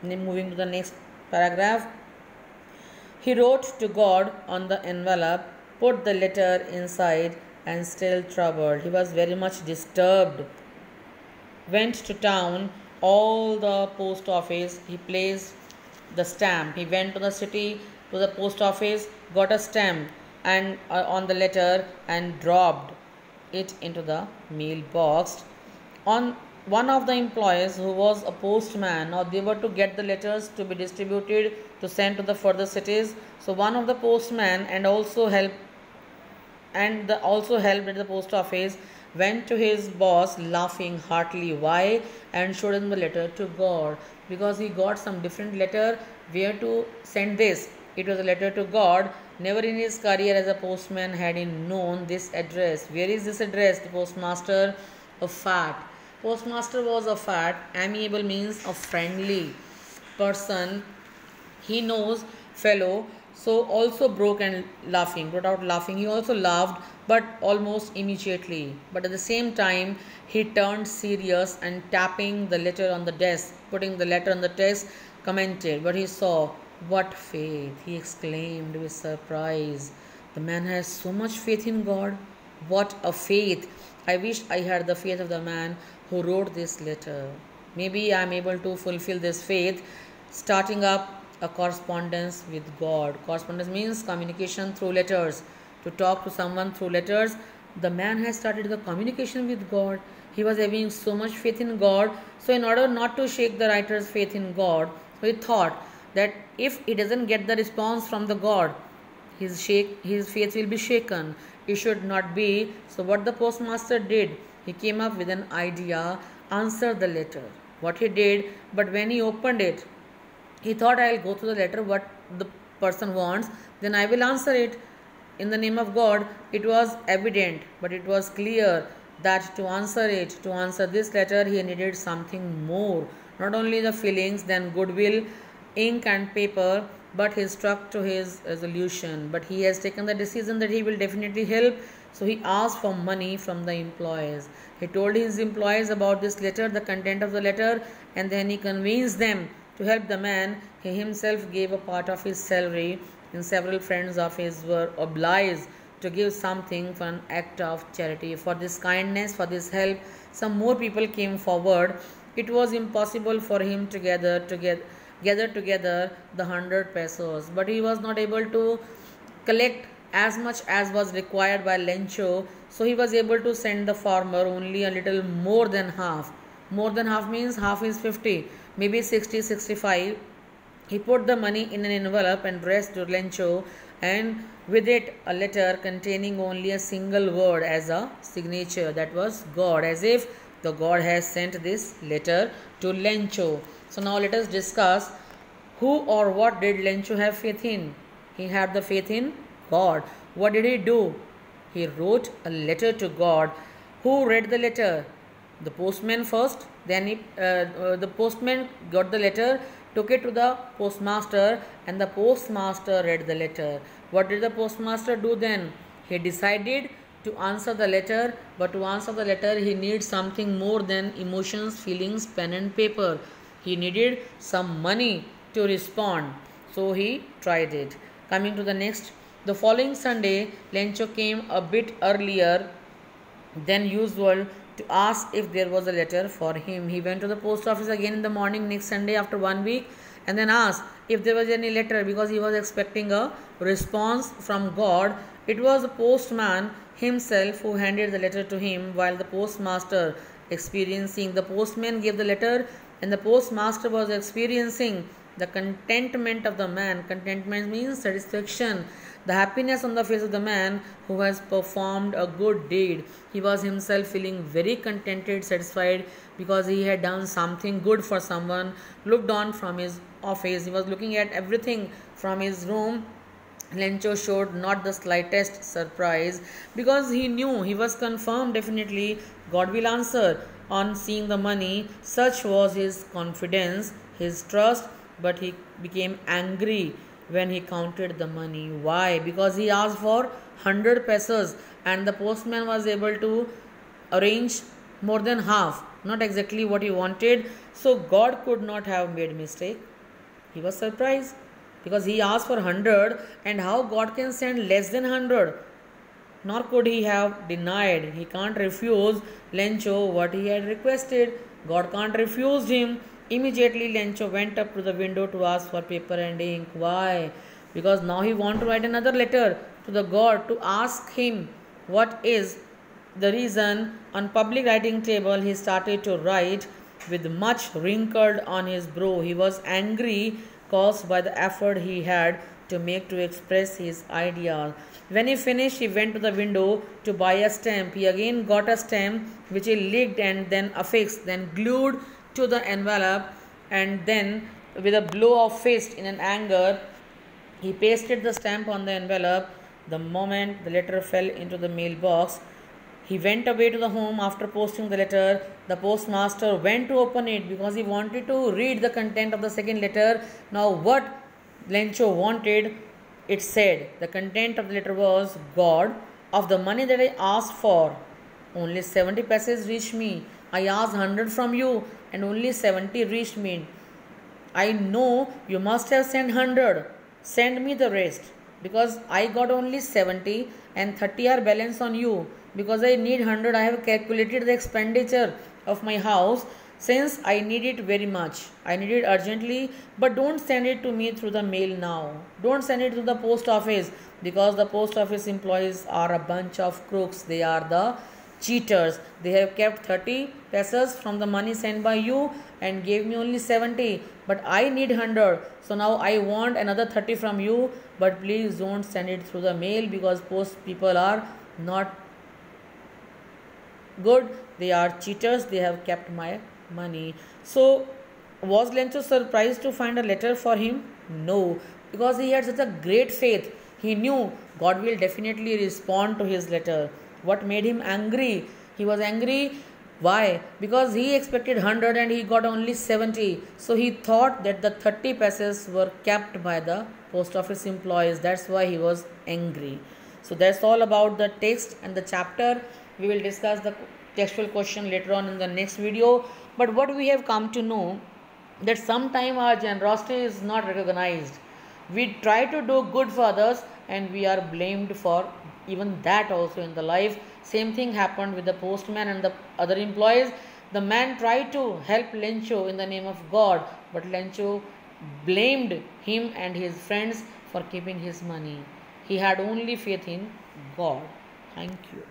Moving to the next paragraph. He wrote to God on the envelope, put the letter inside, and still troubled. He was very much disturbed. Went to town, all the post office. He placed the stamp. He went to the city, to the post office, got a stamp and on the letter and dropped it into the mailbox. On one of the employees who was a postman, now they were to get the letters to be distributed to send to the further cities. So one of the postman also helped at the post office, went to his boss laughing heartily. Why? And showed him the letter to God, because he got some different letter where to send this. It was a letter to God. Never in his career as a postman had he known this address. Where is this address? The postmaster, a fat. Postmaster was a fat. Amiable means a friendly person. He knows fellow. So also broke out laughing. He also laughed, but almost immediately. But at the same time, he turned serious and tapping the letter on the desk, putting the letter on the desk, commented. But he saw, what faith! He exclaimed with surprise. The man has so much faith in God. What a faith! I wish I had the faith of the man who wrote this letter. Maybe I am able to fulfill this faith, starting up a correspondence with God. Correspondence means communication through letters. To talk to someone through letters, the man has started the communication with God. He was having so much faith in God. So in order not to shake the writer's faith in God, he thought that if he doesn't get the response from the God, his faith will be shaken. It should not be. So what the postmaster did, he came up with an idea, answered the letter. What he did, but when he opened it, he thought, I'll go through the letter what the person wants, then I will answer it in the name of God. It was evident, but it was clear that to answer this letter, he needed something more. Not only the feelings, then goodwill, ink and paper, but he stuck to his resolution. But he has taken the decision that he will definitely help. So he asked for money from the employees. He told his employees about this letter, the content of the letter, and then he convinced them to help the man. He himself gave a part of his salary, and several friends of his were obliged to give something for an act of charity. For this kindness, for this help, some more people came forward. It was impossible for him to gather together the 100 pesos, but he was not able to collect as much as was required by Lencho. So he was able to send the farmer only a little more than half. More than half means half is 50, maybe 60, 65. He put the money in an envelope and addressed to Lencho, and with it a letter containing only a single word as a signature, that was God, as if the God has sent this letter to Lencho. So now let us discuss who or what did Lencho have faith in. He had the faith in God. What did he do? He wrote a letter to God. Who read the letter? The postman first. Then the postman got the letter, took it to the postmaster, and the postmaster read the letter. What did the postmaster do then? He decided to answer the letter, but to answer the letter he needs something more than emotions, feelings, pen and paper. He needed some money to respond. So he tried it. Coming to the next. The following Sunday, Lencho came a bit earlier than usual to ask if there was a letter for him. He went to the post office again in the morning next Sunday after 1 week and then asked if there was any letter, because he was expecting a response from God. It was the postman himself who handed the letter to him, while the postmaster the postman gave the letter, and the postmaster was experiencing the contentment of the man. Contentment means satisfaction, the happiness on the face of the man who has performed a good deed. He was himself feeling very contented, satisfied, because he had done something good for someone. Looked on from his office, he was looking at everything from his room. Lencho showed not the slightest surprise, because he knew, he was confirmed definitely God will answer on seeing the money. Such was his confidence, his trust. But he became angry when he counted the money. Why? Because he asked for 100 pesos and the postman was able to arrange more than half, not exactly what he wanted. So God could not have made mistake. He was surprised because he asked for 100, and how God can send less than 100? Nor could he have denied. He can't refuse Lencho what he had requested. God can't refuse him. Immediately Lencho went up to the window to ask for paper and ink. Why? Because now he want to write another letter to the God to ask him what is the reason. On public writing table he started to write with much wrinkled on his brow. He was angry, caused by the effort he had to make to express his ideas. When he finished, he went to the window to buy a stamp. He again got a stamp which he licked and then affixed, then glued to the envelope, and then with a blow of fist in an anger, he pasted the stamp on the envelope. The moment the letter fell into the mailbox, he went away to the home. After posting the letter, the postmaster went to open it because he wanted to read the content of the second letter. Now what Lencho wanted, it said, the content of the letter was, God, of the money that I asked for, only 70 paise reached me. I asked 100 from you and only 70 reached me. I know you must have sent 100. Send me the rest, because I got only 70 and 30 are balance on you. Because I need 100, I have calculated the expenditure of my house, since I need it very much. I need it urgently, but don't send it to me through the mail now. Don't send it to the post office, because the post office employees are a bunch of crooks. They are the cheaters. They have kept 30 pesos from the money sent by you and gave me only 70, but I need 100. So now I want another 30 from you, but please don't send it through the mail, because post people are not good. They are cheaters. They have kept my money. So was Lencho surprised to find a letter for him? No, because he had such a great faith. He knew God will definitely respond to his letter. What made him angry? He was angry. Why? Because he expected 100 and he got only 70. So he thought that the 30 pesos were kept by the post office employees. That's why he was angry. So that's all about the text and the chapter. We will discuss the textual question later on in the next video. But what we have come to know, that sometimes our generosity is not recognized. We try to do good for others and we are blamed for even that also in the life. Same thing happened with the postman and the other employees. The man tried to help Lencho in the name of God, but Lencho blamed him and his friends for keeping his money. He had only faith in God. Thank you.